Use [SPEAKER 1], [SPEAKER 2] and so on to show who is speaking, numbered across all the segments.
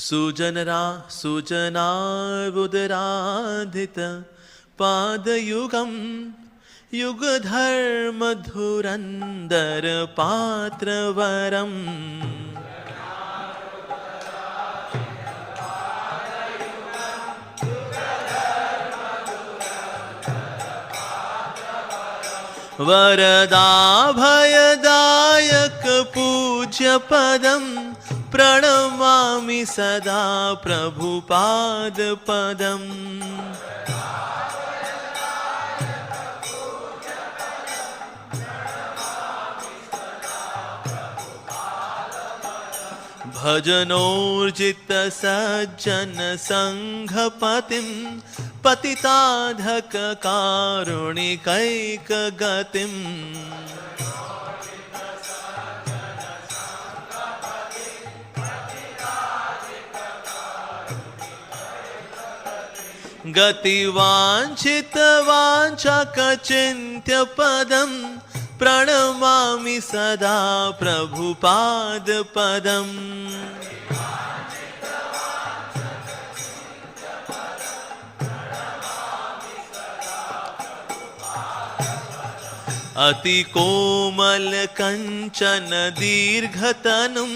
[SPEAKER 1] सुजनार्बुदराधित पादयुगं युगधर्मधुरन्दर पात्रवरम् वरदाभयदायक पूज्यपदं प्रणमामि सदा प्रभुपादपदम् भजनोर्जित सज्जन संघपतिं पतिताधक कारुणिकैकगतिम् गतिवाञ्छितवाञ्छकचिन्त्यपदं प्रणमामि सदा प्रभुपादपदम् अतिकोमल कंचन दीर्घतनुं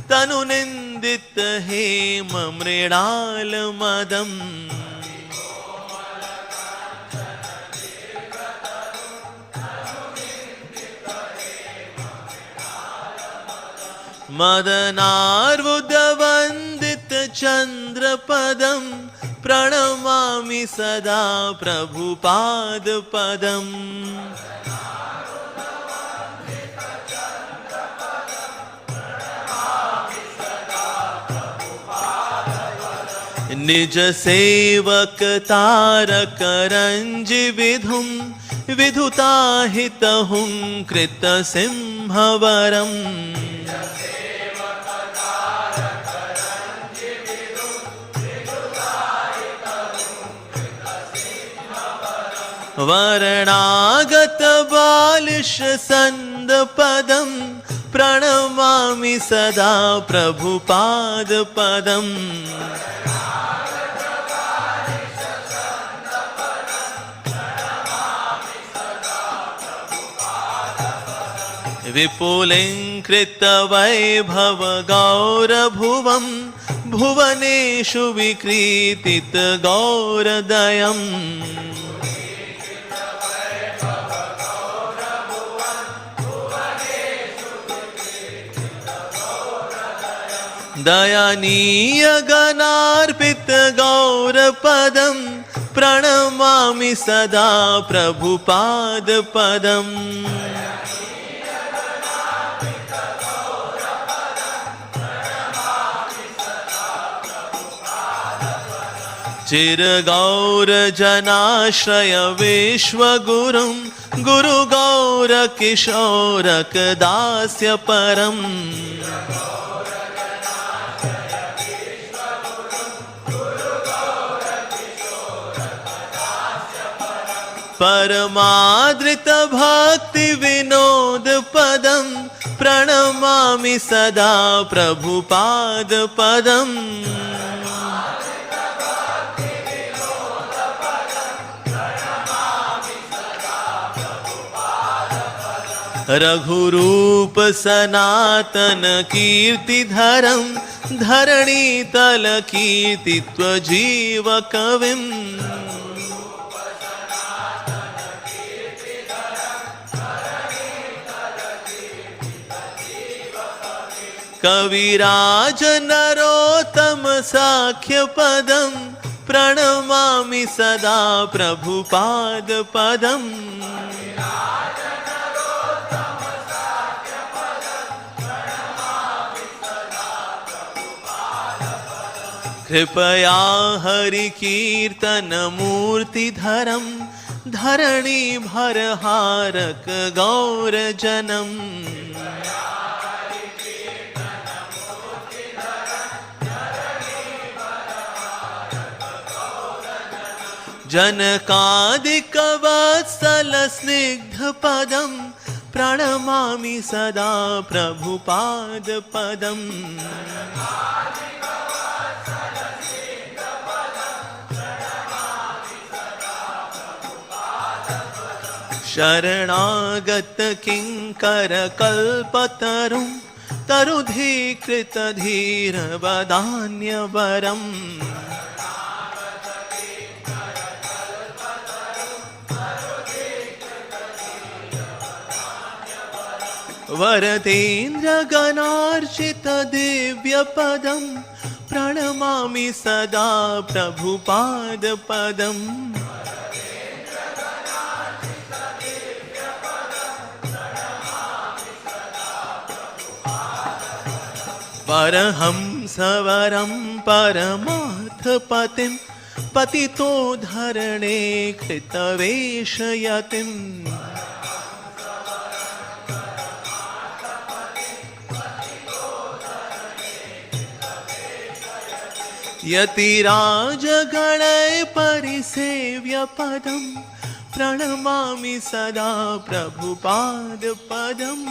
[SPEAKER 1] तनुनिन्दित हेम मृणालमदम् मदनार्बुदवन्दित चन्द्रपदं प्रणमामि सदा प्रभुपादपदम् निज सेवक तारक रंजि विधुं विधुताहितहुं कृत सिंहवरम् वर्णागत बालिश संदपदं प्रणमामि सदा प्रभुपादपदम् विपुलीकृत वैभव गौरभुवं भुवनेषु विक्रीडित गौरदयम् दयनीय गणार्पित गौरपदं प्रणमामि सदा प्रभुपादपदम् चिरगौरजनाश्रय विश्वगुरुं गुरुगौरकिशोरकदास्य परम् परमादृत भक्ति विनोद पदं प्रणमामि सदा प्रभुपादपदम् रघुरूप सनातन कीर्तिधरं धरणीतल कीर्तित्वजीव कविम् कविराज नरोत्तम साख्य पदं प्रणमामि सदा प्रभुपादपदम् कृपया हरि कीर्तन मूर्तिधरं धरणी भरहारक गौरजनम् जनकादिक वत्सल स्निग्ध पदं प्रणमामि सदा प्रभुपादपदम् शरणागत किंकर कल्पतरुं तरुधीकृत धीर वदान्यवरम् वरदेन्द्र गणार्चित दिव्य पदं प्रणमामि सदा प्रभुपाद पदम् परहंसवरं परमार्थपतिं पतितो धरणे कृतवेषयतिम् यतिराजगणैः परिसेव्य पदं प्रणमामि सदा प्रभुपाद पदम्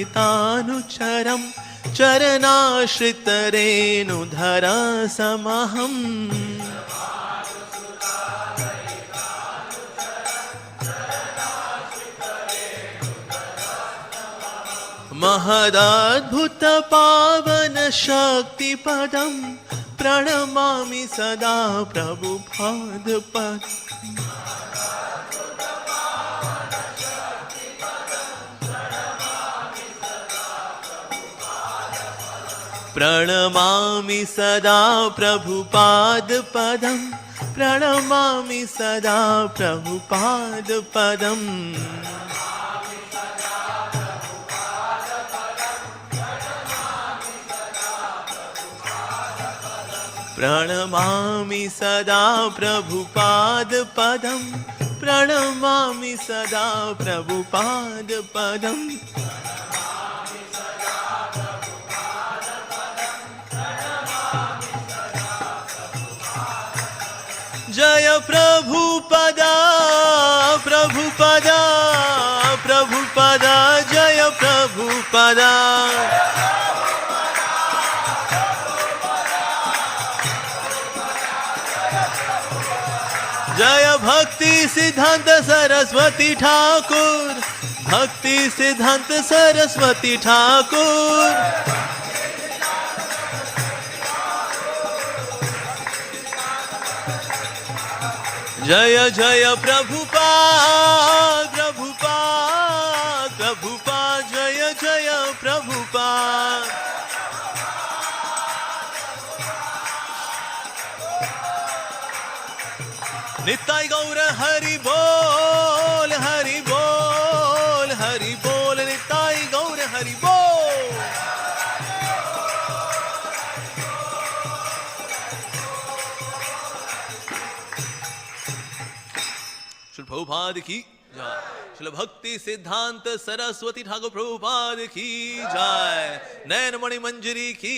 [SPEAKER 1] वृषभानुसुतादयितानुचरं चरणाश्रितरेणुधरसमहम् महदद्भुत पावन शक्तिपदं प्रणमामि सदा प्रभुपाद पदम् प्रणमामि सदा प्रभुपाद पदं प्रणमामि सदा प्रभुपाद पदम् प्रणमामि सदा प्रभुपाद पदं प्रणमामि सदा प्रभुपाद पदम् जय प्रभुपदा प्रभुपदा प्रभुपदा जय प्रभुपदा जय भक्ति सिद्धांत सरस्वती ठाकुर भक्ति सिद्धांत सरस्वती ठाकुर जय जय प्रभुपाद प्रभुपाद प्रभुपाद जय जय प्रभुपाद नित्य गौर हरि बोल हरि बोल हरि बोल नित्य गौर हरि बोल श्री प्रभुपाद की जय श्री भक्ति सिद्धांत सरस्वती ठाकुर प्रभुपाद की जय नयनमणि मंजरी की